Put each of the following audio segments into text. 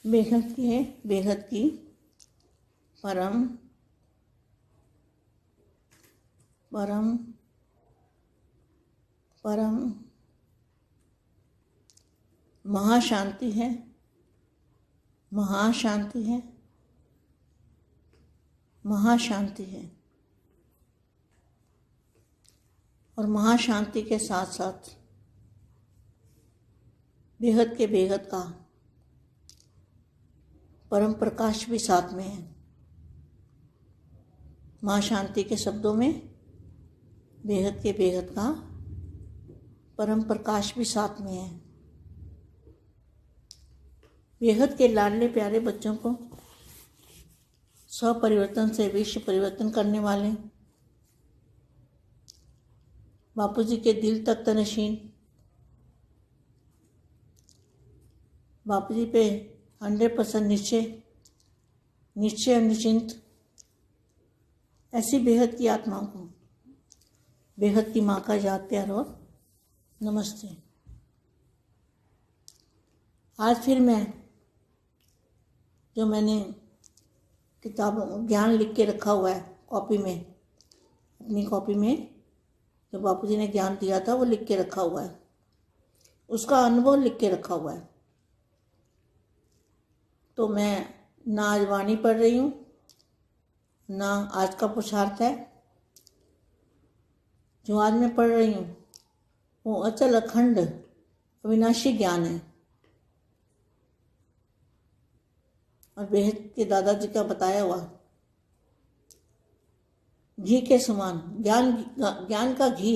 बेहद की परम परम परम महाशांति है, महाशांति है, महाशांति है। और महाशांति के साथ साथ बेहद के बेहद का परम प्रकाश भी साथ में है। महाशांति के शब्दों में बेहद के बेहद का परम प्रकाश भी साथ में है। बेहद के लाडले प्यारे बच्चों को स्वपरिवर्तन से विश्व परिवर्तन करने वाले बापूजी के दिल तक तनशीन बापूजी पे 100% निश्चय और निश्चिंत ऐसी बेहद की आत्माओं को बेहद की माँ का याद प्यार और नमस्ते। आज फिर मैं जो मैंने किताबों ज्ञान लिख के रखा हुआ है कॉपी में, अपनी कॉपी में जो बापूजी ने ज्ञान दिया था वो लिख के रखा हुआ है, उसका अनुभव लिख के रखा हुआ है। तो मैं ना आज वाणी पढ़ रही हूँ, ना आज का पुरुषार्थ है। जो आज मैं पढ़ रही हूँ वो अचल अखंड अविनाशी ज्ञान है और बेहद के दादाजी का बताया हुआ घी के समान ज्ञान का घी,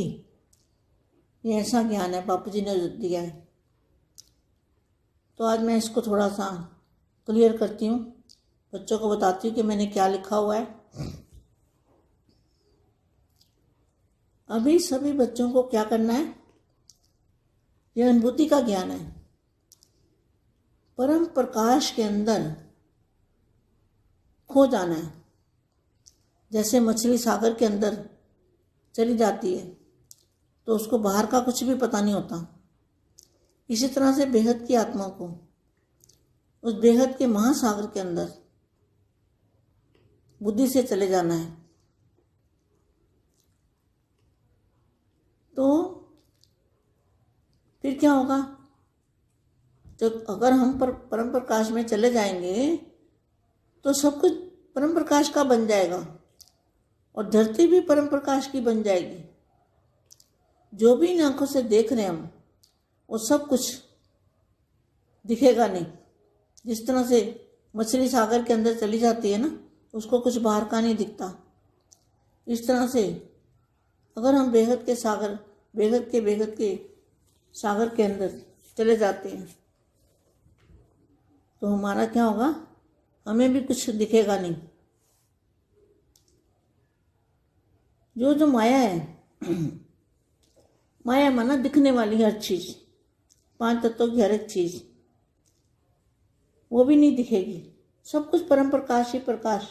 ये ऐसा ज्ञान है बापूजी ने दिया है। तो आज मैं इसको थोड़ा सा क्लियर करती हूँ, बच्चों को बताती हूँ कि मैंने क्या लिखा हुआ है। अभी सभी बच्चों को क्या करना है, यह अनुभूति का ज्ञान है। परम प्रकाश के अंदर खो जाना है। जैसे मछली सागर के अंदर चली जाती है तो उसको बाहर का कुछ भी पता नहीं होता, इसी तरह से बेहद की आत्मा को उस बेहद के महासागर के अंदर बुद्धि से चले जाना है। तो फिर क्या होगा, जब अगर हम परम प्रकाश में चले जाएंगे तो सब कुछ परम प्रकाश का बन जाएगा और धरती भी परम प्रकाश की बन जाएगी। जो भी इन आंखों से देख रहे हैं हम, वो सब कुछ दिखेगा नहीं। जिस तरह से मछली सागर के अंदर चली जाती है ना, उसको कुछ बाहर का नहीं दिखता। इस तरह से अगर हम बेहद के सागर के अंदर चले जाते हैं तो हमारा क्या होगा, हमें भी कुछ दिखेगा नहीं। जो माया है माया माना दिखने वाली हर चीज, 5 तत्वों की हर एक चीज, वो भी नहीं दिखेगी। सब कुछ परम प्रकाश ही प्रकाश,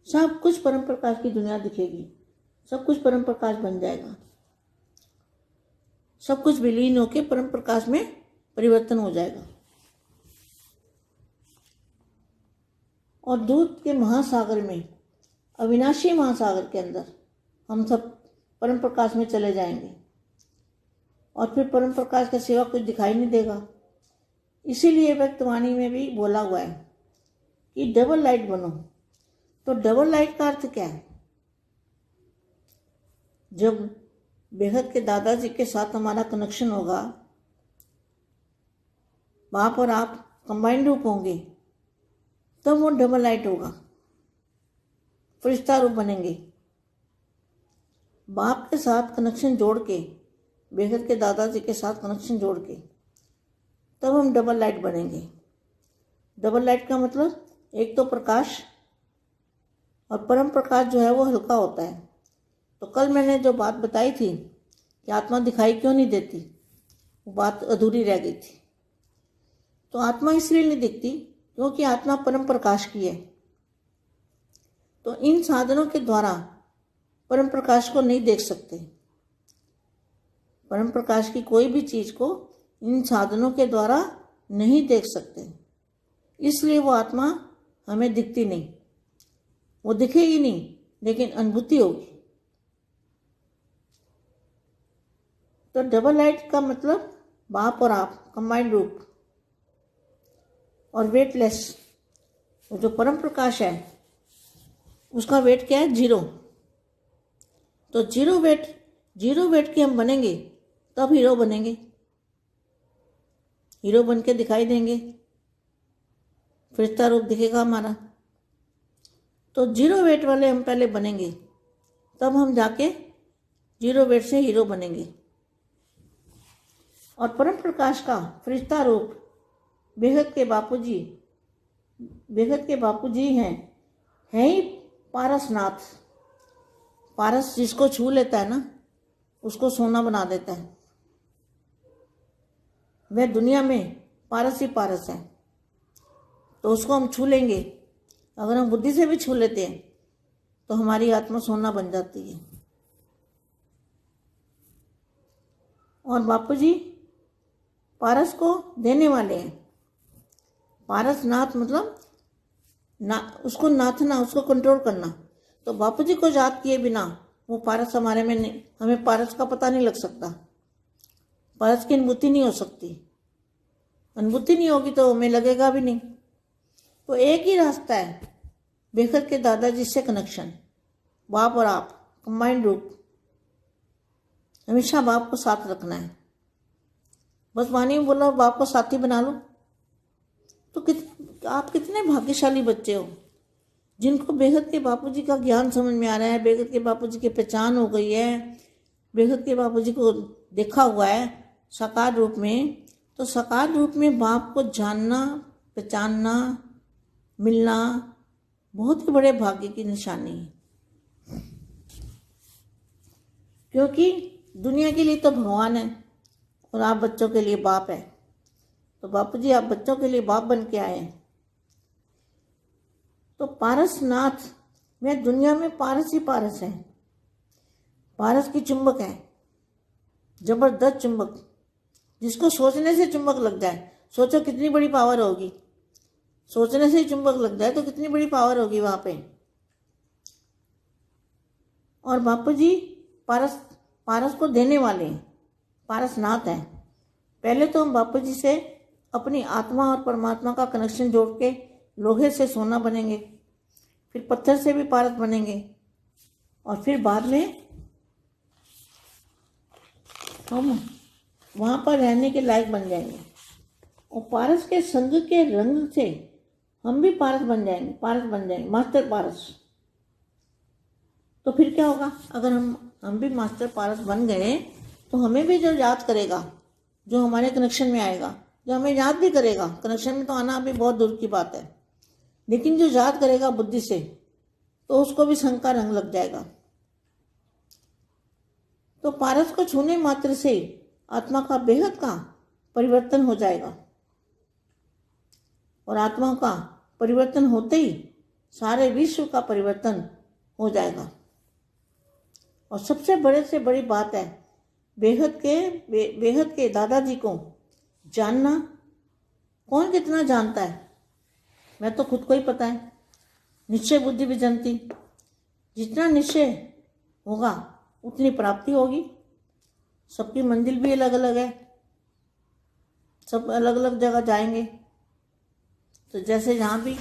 सब कुछ परम प्रकाश की दुनिया दिखेगी। सब कुछ परम प्रकाश बन जाएगा। सब कुछ विलीन होके परम प्रकाश में परिवर्तन हो जाएगा। और दूध के महासागर में, अविनाशी महासागर के अंदर हम सब परम प्रकाश में चले जाएंगे और फिर परम प्रकाश के सिवा कुछ दिखाई नहीं देगा। इसीलिए व्यक्तवाणी में भी बोला हुआ है कि डबल लाइट बनो। तो डबल लाइट का अर्थ क्या है, जब बेहद के दादाजी के साथ हमारा कनेक्शन होगा, बाप और आप कंबाइंड रूप होंगे, तब वो डबल लाइट होगा, फरिश्ता रूप बनेंगे। बाप के साथ कनेक्शन जोड़ के, बेहद के दादाजी के साथ कनेक्शन जोड़ के, तब हम डबल लाइट बनेंगे। डबल लाइट का मतलब एक तो प्रकाश, और परम प्रकाश जो है वो हल्का होता है। तो कल मैंने जो बात बताई थी कि आत्मा दिखाई क्यों नहीं देती, वो बात अधूरी रह गई थी। तो आत्मा इसलिए नहीं दिखती क्योंकि आत्मा परम प्रकाश की है। तो इन साधनों के द्वारा परम प्रकाश को नहीं देख सकते। परम प्रकाश की कोई भी चीज को इन साधनों के द्वारा नहीं देख सकते। इसलिए वो आत्मा हमें दिखती नहीं, वो दिखेगी नहीं, लेकिन अनुभूति होगी। तो डबल लाइट का मतलब बाप और आप कंबाइंड रूप, और वेटलेस। वो जो परम प्रकाश है उसका वेट क्या है? 0। तो जीरो वेट के हम बनेंगे तब हीरो बनेंगे, हीरो बन के दिखाई देंगे, फरिश्ता रूप दिखेगा हमारा। तो 0 वेट वाले हम पहले बनेंगे, तब हम जाके 0 वेट से हीरो बनेंगे। और परम प्रकाश का फरिश्ता रूप बेहद के बापूजी हैं, है ही पारसनाथ। पारस जिसको छू लेता है ना, उसको सोना बना देता है। वह दुनिया में पारस ही पारस है, तो उसको हम छू लेंगे। अगर हम बुद्धि से भी छू लेते हैं तो हमारी आत्मा सोना बन जाती है। और बापूजी पारस को देने वाले हैं। पारसनाथ मतलब उसको नाथना, उसको कंट्रोल करना। तो बापूजी को याद किए बिना वो पारस हमारे में नहीं, हमें पारस का पता नहीं लग सकता, पारस की अनुभूति नहीं हो सकती। अनुभूति नहीं होगी तो हमें लगेगा भी नहीं। तो एक ही रास्ता है, बेखत के दादाजी से कनेक्शन, बाप और आप कंबाइंड रूप। हमेशा बाप को साथ रखना है। बस वाणी में बोला बाप को साथी बना लो। तो आप कितने भाग्यशाली बच्चे हो जिनको बेहद के बापूजी का ज्ञान समझ में आ रहा है, बेहद के बापूजी की पहचान हो गई है, बेहद के बापूजी को देखा हुआ है साकार रूप में। तो साकार रूप में बाप को जानना, पहचानना, मिलना बहुत ही बड़े भाग्य की निशानी है। क्योंकि दुनिया के लिए तो भगवान है और आप बच्चों के लिए बाप है। तो बापूजी आप बच्चों के लिए बाप बन के आए हैं। तो पारसनाथ में दुनिया में पारस ही पारस है। पारस की चुंबक है, जबरदस्त चुंबक, जिसको सोचने से चुंबक लग जाए। सोचो कितनी बड़ी पावर होगी, सोचने से ही चुंबक लग जाए तो कितनी बड़ी पावर होगी वहां पे। और बापूजी पारस को देने वाले हैं, पारसनाथ है। पहले तो हम बापूजी से अपनी आत्मा और परमात्मा का कनेक्शन जोड़ के लोहे से सोना बनेंगे, फिर पत्थर से भी पारस बनेंगे, और फिर बाद में हम वहाँ पर रहने के लायक बन जाएंगे। और पारस के संग के रंग से हम भी पारस बन जाएंगे, मास्टर पारस। तो फिर क्या होगा? अगर हम भी मास्टर पारस बन गए तो हमें भी जो याद करेगा, जो हमारे कनेक्शन में आएगा, जो हमें याद भी करेगा, कनेक्शन में तो आना अभी बहुत दूर की बात है, लेकिन जो याद करेगा बुद्धि से, तो उसको भी संग का रंग लग जाएगा। तो पारस को छूने मात्र से आत्मा का बेहद का परिवर्तन हो जाएगा, और आत्मा का परिवर्तन होते ही सारे विश्व का परिवर्तन हो जाएगा। और सबसे बड़े से बड़ी बात है, बेहद के दादाजी को जानना। कौन कितना जानता है? मैं तो खुद को ही पता है। निश्चय बुद्धि भी जानती। जितना निश्चय होगा उतनी प्राप्ति होगी। सबकी मंजिल भी अलग अलग है, सब अलग अलग जगह जाएंगे। तो जैसे यहाँ भी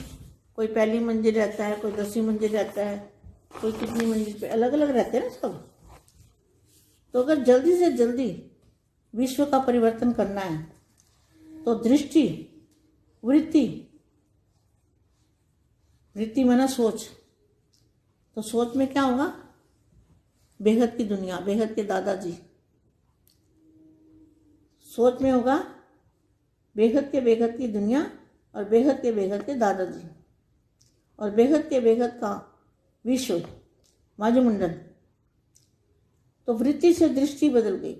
कोई पहली मंजिल रहता है, कोई 10वीं मंजिल रहता है, कोई कितनी मंजिल पे अलग अलग रहते हैं ना सब। तो अगर जल्दी से जल्दी विश्व का परिवर्तन करना है तो दृष्टि, वृत्ति माना सोच। तो सोच में क्या होगा? बेहद की दुनिया, बेहद के दादाजी। सोच में होगा बेहद की दुनिया और बेहद के दादाजी, और बेहद का विश्व, वायुमंडल। तो वृत्ति से दृष्टि बदल गई।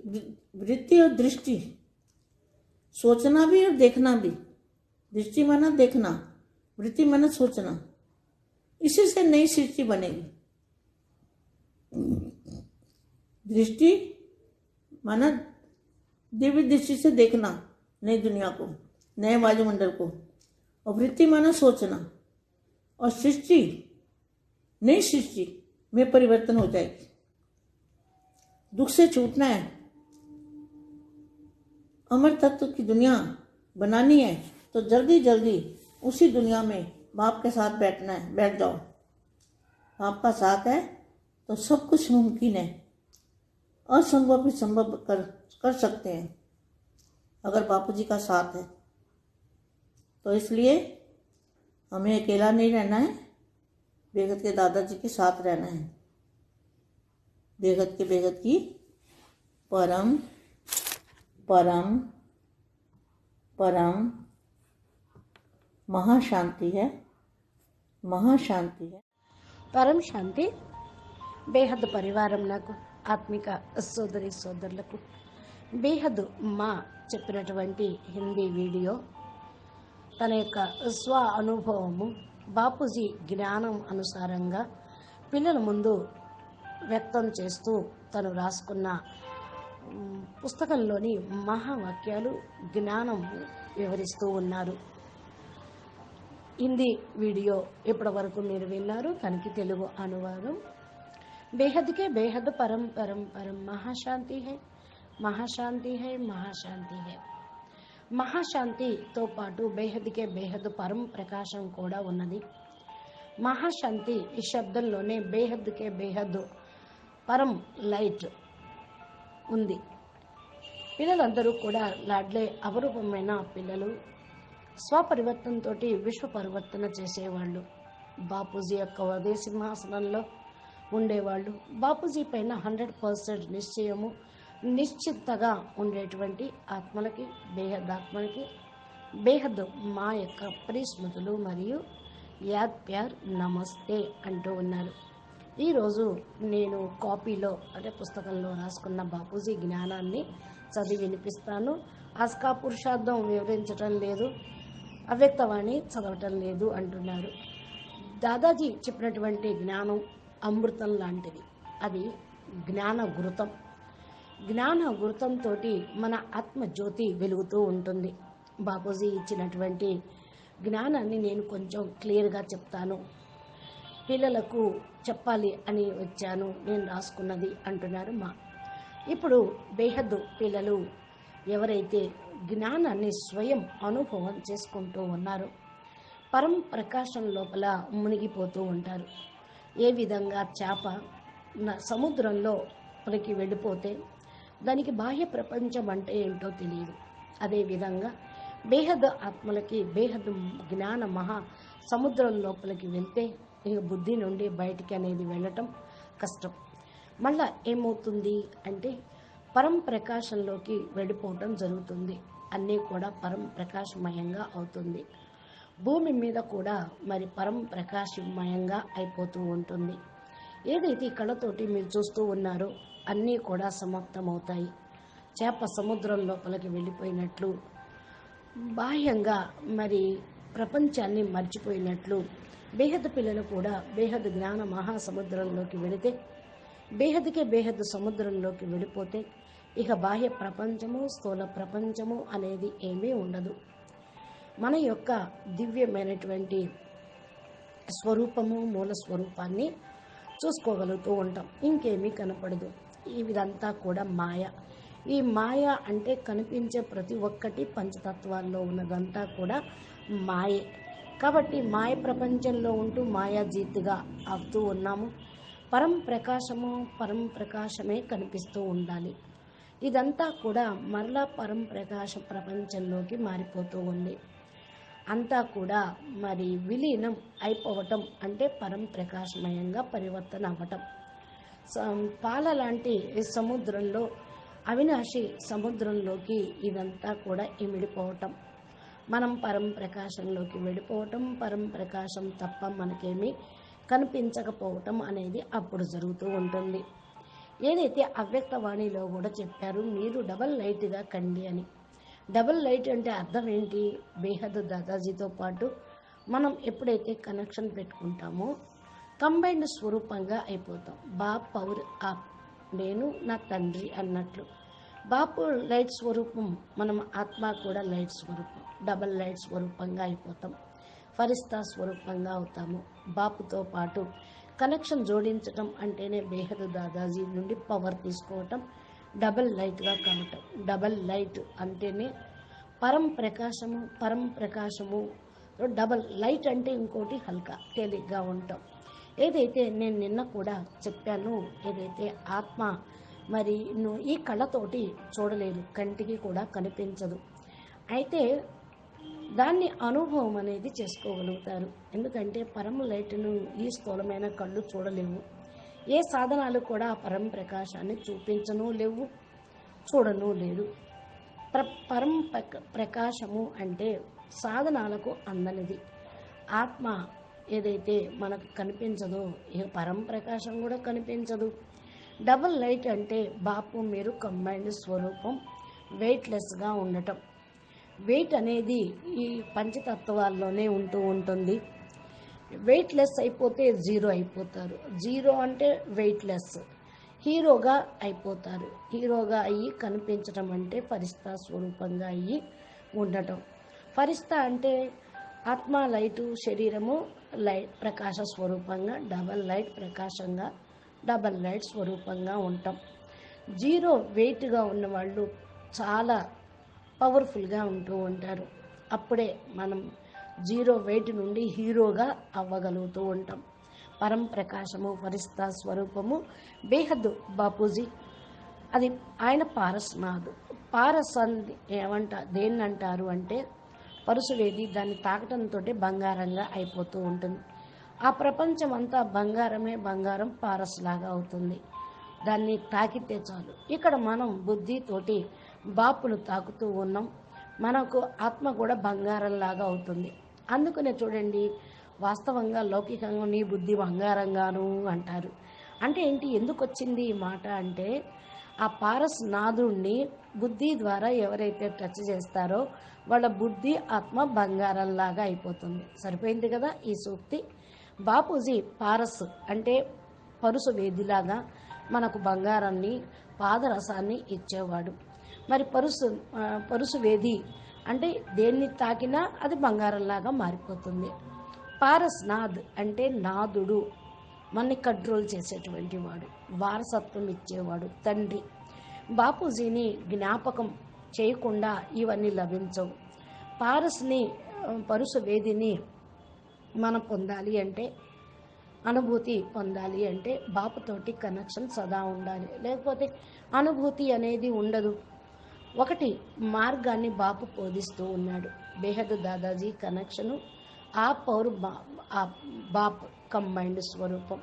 वृत्ति और दृष्टि, सोचना भी और देखना भी। दृष्टि माना देखना, वृत्ति माना सोचना। इसी से नई सृष्टि बनेगी। दृष्टि माना दिव्य दृष्टि से देखना नई दुनिया को, नए वायुमंडल को, और वृत्ति माना सोचना, और सृष्टि नई सृष्टि में परिवर्तन हो जाएगी। दुख से छूटना है, अमर तत्व की दुनिया बनानी है, तो जल्दी जल्दी उसी दुनिया में बाप के साथ बैठना है, बैठ जाओ। बाप का साथ है तो सब कुछ मुमकिन है, असंभव भी संभव कर सकते हैं अगर बापूजी का साथ है। तो इसलिए हमें अकेला नहीं रहना है, बेहद के दादाजी के साथ रहना है। बेहद की परम परम परम महाशांति है, महाशांति है। పరం శాంతి బేహద్ పరివారం నాకు ఆత్మిక సోదరి సోదరులకు బేహద్ మా చెప్పినటువంటి హిందీ వీడియో తన యొక్క స్వ అనుభవము బాపూజీ జ్ఞానం అనుసారంగా పిల్లల ముందు వ్యక్తం చేస్తూ తను రాసుకున్న పుస్తకంలోని మహావాక్యాలు జ్ఞానం వివరిస్తూ ఉన్నారు. హిందీ వీడియో ఇప్పటి వరకు మీరు విన్నారు, దానికి తెలుగు అనువాదం. బేహద్కే బేహద్ పరం పరం పరం మహాశాంతి హై, మహాశాంతి హై, మహాశాంతి హై. మహాశాంతితో పాటు బేహద్కే బేహద్ పరం ప్రకాశం కూడా ఉన్నది. మహాశాంతి ఈ శబ్దంలోనే బేహద్కే బేహద్ పరం లైట్ ఉంది. పిల్లలందరూ కూడా లాడ్లే అపరూపమైన పిల్లలు, స్వపరివర్తనతో విశ్వ పరివర్తన చేసేవాళ్ళు. బాపూజీ యొక్క ఉదయ సింహాసనంలో ఉండేవాళ్ళు. బాపూజీ పైన 100% నిశ్చయము, నిశ్చితగా ఉండేటువంటి ఆత్మలకి, బేహద్ ఆత్మలకి బేహద్ మా యొక్క పరిస్మృతులు మరియు యాద్ ప్యార్ నమస్తే అంటూ ఉన్నారు. ఈరోజు నేను కాపీలో అంటే పుస్తకంలో రాసుకున్న బాపూజీ జ్ఞానాన్ని చదివి వినిపిస్తాను. ఆస్కా పురుషార్థం వివరించటం లేదు, అవ్యక్తవాణి చదవటం లేదు అంటున్నారు. దాదాజీ చెప్పినటువంటి జ్ఞానం అమృతం లాంటిది. అది జ్ఞాన గురుతం. జ్ఞాన గురుతంతో మన ఆత్మజ్యోతి వెలుగుతూ ఉంటుంది. బాపూజీ ఇచ్చినటువంటి జ్ఞానాన్ని నేను కొంచెం క్లియర్గా చెప్తాను. పిల్లలకు చెప్పాలి అని వచ్చాను నేను రాసుకున్నది అంటున్నారు మా. ఇప్పుడు బేహద్ పిల్లలు ఎవరైతే జ్ఞానాన్ని స్వయం అనుభవం చేసుకుంటూ ఉన్నారో పరం ప్రకాశం లోపల మునిగిపోతూ ఉంటారు. ఏ విధంగా చేప సముద్రంలోకి వెళ్ళిపోతే దానికి బాహ్య ప్రపంచం అంటే ఏంటో తెలియదు, అదేవిధంగా బేహద్ ఆత్మలకి బేహద్ జ్ఞాన మహా సముద్రం లోపలికి వెళ్తే ఇక బుద్ధి నుండి బయటికి అనేది వెళ్ళటం కష్టం. మళ్ళా ఏమవుతుంది అంటే పరం ప్రకాశంలోకి వెళ్ళిపోవటం జరుగుతుంది. అన్నీ కూడా పరం ప్రకాశమయంగా అవుతుంది. భూమి మీద కూడా మరి పరం ప్రకాశమయంగా అయిపోతూ ఉంటుంది. ఏదైతే కళ్ళతోటి మీరు చూస్తూ ఉన్నారో అన్నీ కూడా సమాప్తమవుతాయి. చేప సముద్రం లోపలికి వెళ్ళిపోయినట్లు, బాహ్యంగా మరి ప్రపంచాన్ని మర్చిపోయినట్లు బేహద్ పిల్లలు కూడా బేహద్ జ్ఞాన మహాసముద్రంలోకి వెళితే, బేహద్కే బేహద్ సముద్రంలోకి వెళ్ళిపోతే ఇక బాహ్య ప్రపంచము, స్థూల ప్రపంచము అనేది ఏమీ ఉండదు. మన యొక్క దివ్యమైనటువంటి స్వరూపము, మూల స్వరూపాన్ని చూసుకోగలుగుతూ ఉంటాం. ఇంకేమీ కనపడదు. ఇదంతా కూడా మాయ. ఈ మాయ అంటే కనిపించే ప్రతి ఒక్కటి పంచతత్వాల్లో ఉన్నదంతా కూడా మాయే. కాబట్టి మాయ ప్రపంచంలో ఉంటూ మాయాజీతిగా అవుతూ ఉన్నాము. పరం ప్రకాశమే కనిపిస్తూ ఉండాలి. ఇదంతా కూడా మరలా పరం ప్రకాశ ప్రపంచంలోకి మారిపోతూ ఉంది. అంతా కూడా మరి విలీనం అయిపోవటం అంటే పరం ప్రకాశమయంగా పరివర్తన అవ్వటం. పాల లాంటి సముద్రంలో అవినాశి సముద్రంలోకి ఇదంతా కూడా ఇమిడిపోవటం, మనం పరం ప్రకాశంలోకి వెళ్ళిపోవటం, పరం ప్రకాశం తప్ప మనకేమీ కనిపించకపోవటం అనేది అప్పుడు జరుగుతూ ఉంటుంది. ఏదైతే అవ్యక్తవాణిలో కూడా చెప్పారు, మీరు డబల్ లైట్గా కండి అని. డబల్ లైట్ అంటే అర్థం ఏంటి? బేహద్ దాదాజీతో పాటు మనం ఎప్పుడైతే కనెక్షన్ పెట్టుకుంటామో కంబైన్డ్ స్వరూపంగా అయిపోతాం. బాప్ పవర్ ఆప్, నేను నా తండ్రి అన్నట్లు. బాపు లైట్ స్వరూపం, మనం ఆత్మ కూడా లైట్ స్వరూపం, డబల్ లైట్ స్వరూపంగా అయిపోతాం, ఫరిస్తా స్వరూపంగా అవుతాము. బాపుతో పాటు కనెక్షన్ జోడించటం అంటేనే బేహద్ దాదాజీ నుండి పవర్ తీసుకోవటం, డబల్ లైట్గా కావటం. డబల్ లైట్ అంటేనే పరం ప్రకాశము, పరం ప్రకాశము డబల్ లైట్ అంటే ఇంకోటి హల్కా తేలిగ్గా ఉంటాం. ఏదైతే నేను నిన్న కూడా చెప్పాను, ఏదైతే ఆత్మ మరి నువ్వు ఈ కళ్ళతోటి చూడలేదు, కంటికి కూడా కనిపించదు, అయితే దాన్ని అనుభవం అనేది చేసుకోగలుగుతారు. ఎందుకంటే పరమ లైట్ను ఈ స్థూలమైన కళ్ళు చూడలేవు, ఏ సాధనాలు కూడా పరం ప్రకాశాన్ని చూపించను లేవు, చూడను లేదు. పరం ప్రకాశము అంటే సాధనాలకు అందనిది. ఆత్మ ఏదైతే మనకు కనిపించదో ఏ పరం ప్రకాశం కూడా కనిపించదు. డబల్ లైట్ అంటే బాపు మీరు కంబైన్డ్ స్వరూపం, వెయిట్లెస్గా ఉండటం. వెయిట్ అనేది ఈ పంచతత్వాల్లోనే ఉంటూ ఉంటుంది. వెయిట్లెస్ అయిపోతే జీరో అయిపోతారు, జీరో అంటే వెయిట్లెస్, హీరోగా అయిపోతారు. హీరోగా అయ్యి కనిపించడం అంటే ఫరిస్తా స్వరూపంగా అయ్యి ఉండటం. ఫరిస్తా అంటే ఆత్మ లైటు, శరీరము లైట్ ప్రకాశ స్వరూపంగా, డబల్ లైట్ ప్రకాశంగా, డబల్ లైట్ స్వరూపంగా ఉంటాం. జీరో వెయిట్గా ఉన్నవాళ్ళు చాలా పవర్ఫుల్గా ఉంటూ ఉంటారు. అప్పుడే మనం జీరో వెయిట్ నుండి హీరోగా అవ్వగలుగుతూ ఉంటాం. పరం ప్రకాశము, ఫరిస్తా స్వరూపము బేహద్ బాపూజీ, అది ఆయన పారస్నాథ్. పారస్ అని దేన్ని అంటారు అంటే పరుసువేది, దాన్ని తాకటంతో బంగారంగా అయిపోతూ ఉంటుంది. ఆ ప్రపంచం అంతా బంగారమే, బంగారం పారస్ లాగా అవుతుంది, దాన్ని తాకితే చాలు. ఇక్కడ మనం బుద్ధితోటి బాపును తాకుతూ ఉన్నాం, మనకు ఆత్మ కూడా బంగారంలాగా అవుతుంది. అందుకనే చూడండి, వాస్తవంగా లౌకికంగా నీ బుద్ధి బంగారంగాను అంటారు. అంటే ఏంటి, ఎందుకు వచ్చింది ఈ మాట అంటే, ఆ పారస్ నాథుణ్ణి బుద్ధి ద్వారా ఎవరైతే టచ్ చేస్తారో వాళ్ళ బుద్ధి ఆత్మ బంగారంలాగా అయిపోతుంది. సరిపోయింది కదా ఈ సూక్తి. బాపూజీ పారస్ అంటే పరుసు వేదిలాగా మనకు బంగారాన్ని, పాదరసాన్ని ఇచ్చేవాడు. మరి పరుసు వేది అంటే దేన్ని తాకినా అది బంగారంలాగా మారిపోతుంది. పారస్ నాథ్ అంటే నాథుడు, మనని కంట్రోల్ చేసేటువంటి వాడు, వారసత్వం ఇచ్చేవాడు, తండ్రి. బాపూజీని జ్ఞాపకం చేయకుండా ఇవన్నీ లభించవు. పారస్ని, పరుసు వేదిని మనం పొందాలి అంటే, అనుభూతి పొందాలి అంటే బాపుతోటి కనెక్షన్ సదా ఉండాలి, లేకపోతే అనుభూతి అనేది ఉండదు. ఒకటి మార్గాన్ని బాపు బోధిస్తూ ఉన్నాడు. బేహద్ దాదాజీ కనెక్షను, ఆ పౌరు బాప్ కంబైన్డ్ స్వరూపం.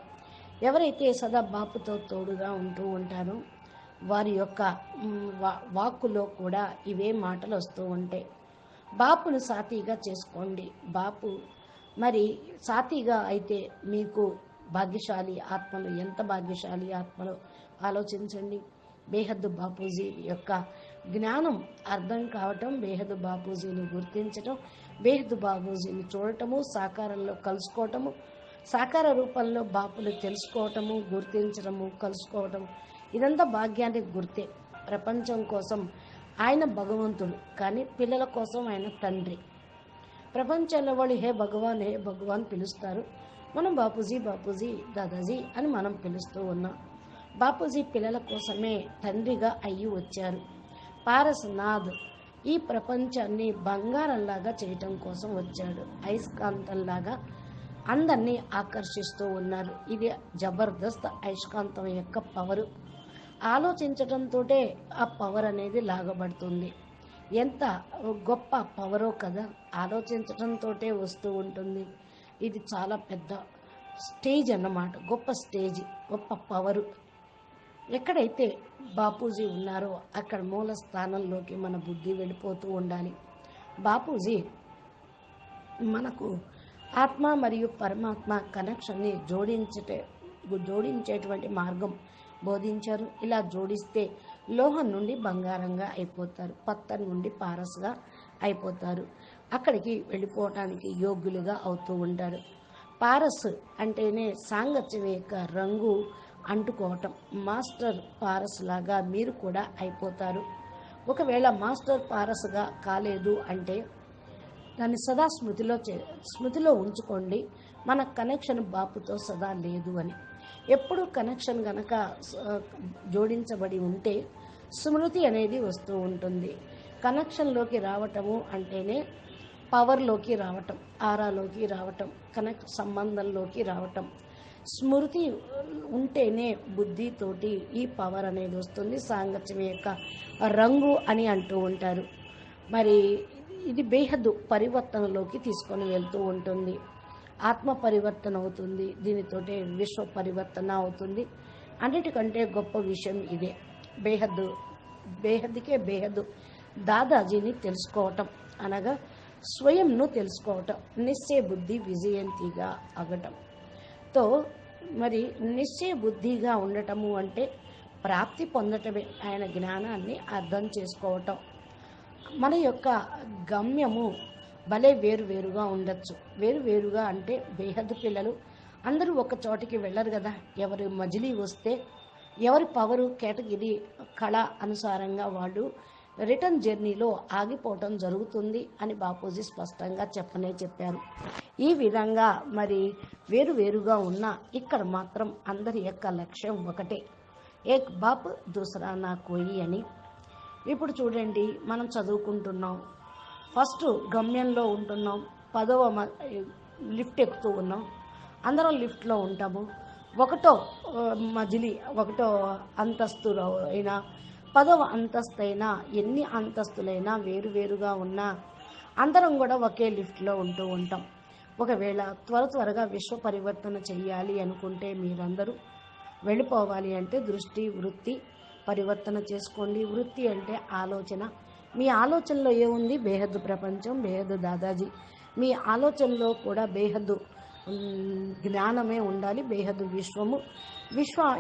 ఎవరైతే సదా బాపుతో తోడుగా ఉంటూ ఉంటారో వారి యొక్క వాక్కులో కూడా ఇవే మాటలు వస్తూ ఉంటాయి. బాపును సాతిగా చేసుకోండి. బాపు మరి సాతిగా అయితే మీకు భాగ్యశాలి ఆత్మలు, ఎంత భాగ్యశాలి ఆత్మలు ఆలోచించండి. బేహద్ బాపూజీ యొక్క జ్ఞానం అర్థం కావటం, బేహద్ బాపూజీని గుర్తించటం, బేహద్ బాపూజీని చూడటము, సాకారంలో కలుసుకోవటము, సాకార రూపంలో బాపుని తెలుసుకోవటము, గుర్తించడము, కలుసుకోవటం, ఇదంతా భాగ్యానికి గుర్తే. ప్రపంచం కోసం ఆయన భగవంతుడు, కానీ పిల్లల కోసం ఆయన తండ్రి. ప్రపంచంలో వాళ్ళు హే భగవాన్, హే భగవాన్ పిలుస్తారు, మనం బాపూజీ, బాపూజీ, దాదాజీ అని మనం పిలుస్తూ ఉన్నాం. బాపూజీ పిల్లల కోసమే తండ్రిగా అయ్యి వచ్చారు. పారస్ నాథ్ ఈ ప్రపంచాన్ని బంగారంలాగా చేయటం కోసం వచ్చాడు. అయస్కాంతంలాగా అందరినీ ఆకర్షిస్తూ ఉన్నారు. ఇది జబర్దస్త్ అయస్కాంతం యొక్క పవరు. ఆలోచించటంతో ఆ పవర్ అనేది లాగబడుతుంది. ఎంత గొప్ప పవరో కదా, ఆలోచించటంతో వస్తూ ఉంటుంది. ఇది చాలా పెద్ద స్టేజ్ అన్నమాట, గొప్ప స్టేజ్, గొప్ప పవరు. ఎక్కడైతే బాపూజీ ఉన్నారో అక్కడ మూల స్థానంలోకి మన బుద్ధి వెళ్ళిపోతూ ఉండాలి. బాపూజీ మనకు ఆత్మ మరియు పరమాత్మ కనెక్షన్ని జోడించేటువంటి మార్గం బోధించారు. ఇలా జోడిస్తే లోహం నుండి బంగారంగా అయిపోతారు, పత్తర్ నుండి పారస్గా అయిపోతారు, అక్కడికి వెళ్ళిపోవటానికి యోగ్యులుగా అవుతూ ఉంటారు. పారస్ అంటేనే సాంగత్యం యొక్క రంగు, అంటుకోవటం. మాస్టర్ పారస్ లాగా మీరు కూడా అయిపోతారు. ఒకవేళ మాస్టర్ పారస్గా కాలేదు అంటే దాన్ని సదా స్మృతిలో ఉంచుకోండి. మన కనెక్షన్ బాపుతో సదా లేదు అని. ఎప్పుడు కనెక్షన్ గనక జోడించబడి ఉంటే స్మృతి అనేది వస్తూ ఉంటుంది. కనెక్షన్లోకి రావటము అంటేనే పవర్లోకి రావటం, ఆరాలోకి రావటం, సంబంధంలోకి రావటం. స్మృతి ఉంటేనే బుద్ధితోటి ఈ పవర్ అనేది వస్తుంది. సాంగత్యం యొక్క రంగు అని అంటూ ఉంటారు. మరి ఇది బేహద్దు పరివర్తనలోకి తీసుకొని వెళ్తూ ఉంటుంది. ఆత్మ పరివర్తన అవుతుంది, దీనితోటే విశ్వ పరివర్తన అవుతుంది. అన్నిటికంటే గొప్ప విషయం ఇదే. బేహద్దుకే బేహద్దు దాదాజీని తెలుసుకోవటం అనగా స్వయంను తెలుసుకోవటం, నిశ్చయ బుద్ధి విజయంతిగా అగటం. తో మరి నిశ్చయ బుద్ధిగా ఉండటము అంటే ప్రాప్తి పొందటమే. ఆయన జ్ఞానాన్ని అర్థం చేసుకోవటం. మన యొక్క గమ్యము భలే వేరువేరుగా ఉండొచ్చు. వేరువేరుగా అంటే బేహద్దు పిల్లలు అందరూ ఒక చోటికి వెళ్ళరు కదా. ఎవరి మజిలీ వస్తే, ఎవరి పవరు కేటగిరీ కళ అనుసారంగా వాళ్ళు రిటర్న్ జర్నీలో ఆగిపోవటం జరుగుతుంది అని బాపూజీ స్పష్టంగా చెప్పారు. ఈ విధంగా మరి వేరువేరుగా ఉన్న ఇక్కడ మాత్రం అందరి యొక్క లక్ష్యం ఒకటే, ఏక్ బాప్ దూసరా నా కోయి అని. ఇప్పుడు చూడండి, మనం చదువుకుంటున్నాం, ఫస్ట్ గమ్యంలో ఉంటున్నాం, 10వ లిఫ్ట్ ఎక్కుతూ ఉన్నాం, అందరం లిఫ్ట్లో ఉంటాము. ఒకటో అంతస్తులో అయినా 10వ అంతస్తు అయినా ఎన్ని అంతస్తులైనా వేరువేరుగా ఉన్నా అందరం కూడా ఒకే లిఫ్ట్లో ఉంటూ ఉంటాం. ఒకవేళ త్వరగా విశ్వ పరివర్తన చెయ్యాలి అనుకుంటే, మీరందరూ వెళ్ళిపోవాలి అంటే దృష్టి వృత్తి పరివర్తన చేసుకోండి. వృత్తి అంటే ఆలోచన. మీ ఆలోచనలో ఏముంది? బేహద్దు ప్రపంచం, బేహద్దు దాదాజీ. మీ ఆలోచనలో కూడా బేహద్దు జ్ఞానమే ఉండాలి, బేహద్దు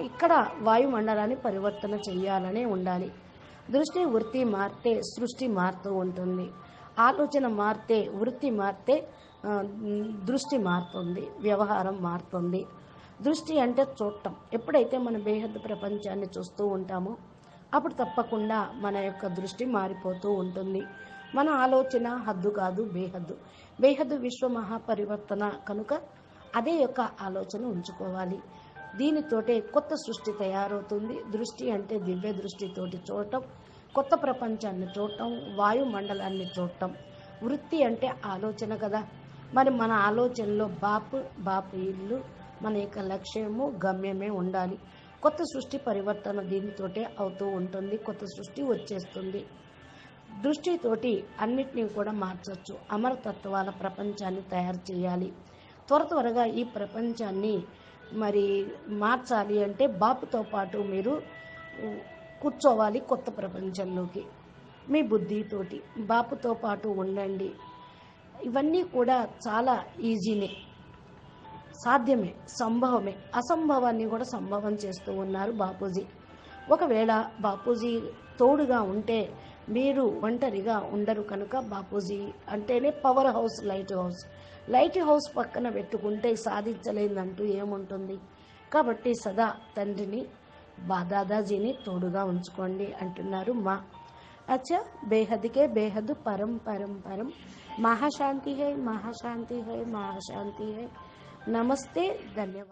ఇక్కడ వాయుమండలాన్ని పరివర్తన చెయ్యాలనే ఉండాలి. దృష్టి వృత్తి మారితే సృష్టి మారుతూ ఉంటుంది. ఆలోచన మారితే వృత్తి మారితే దృష్టి మారుతుంది, వ్యవహారం మారుతుంది. దృష్టి అంటే చూడటం. ఎప్పుడైతే మన బేహద్దు ప్రపంచాన్ని చూస్తూ ఉంటామో అప్పుడు తప్పకుండా మన యొక్క దృష్టి మారిపోతూ ఉంటుంది. మన ఆలోచన హద్దు కాదు, బేహద్దు విశ్వ మహాపరివర్తన కనుక అదే యొక్క ఆలోచన ఉంచుకోవాలి. దీనితోటే కొత్త సృష్టి తయారవుతుంది. దృష్టి అంటే దివ్య దృష్టితోటి చూడటం, కొత్త ప్రపంచాన్ని చూడటం, వాయుమండలాన్ని చూడటం. వృత్తి అంటే ఆలోచన కదా. మరి మన ఆలోచనలో బాపు ఇల్లు, మన యొక్క లక్ష్యము గమ్యమే ఉండాలి. కొత్త సృష్టి పరివర్తన దీనితోటే అవుతూ ఉంటుంది. కొత్త సృష్టి వచ్చేస్తుంది. దృష్టితోటి అన్నిటినీ కూడా మార్చవచ్చు. అమరతత్వాల ప్రపంచాన్ని తయారు చేయాలి. త్వరగా ఈ ప్రపంచాన్ని మరి మార్చాలి అంటే బాపుతో పాటు మీరు కూర్చోవాలి కొత్త ప్రపంచంలోకి. మీ బుద్ధితోటి బాపుతో పాటు ఉండండి. ఇవన్నీ కూడా చాలా ఈజీనే, సాధ్యమే, సంభవమే. అసంభవాన్ని కూడా సంభవం చేస్తూ ఉన్నారు బాపూజీ. ఒకవేళ బాపూజీ తోడుగా ఉంటే మీరు ఒంటరిగా ఉండరు కనుక బాపూజీ అంటేనే పవర్ హౌస్, లైట్ హౌస్ పక్కన పెట్టుకుంటే సాధించలేదంటూ ఏముంటుంది. కాబట్టి సదా తండ్రిని దాదాజీని తోడుగా ఉంచుకోండి అంటున్నారు మా. అచ్చా, బేహద్కే బేహద్ పరం పరం పరం. మహాశాంతి హై, మహాశాంతి హై, మహాశాంతి హై. నమస్తే, ధన్యవాదాలు.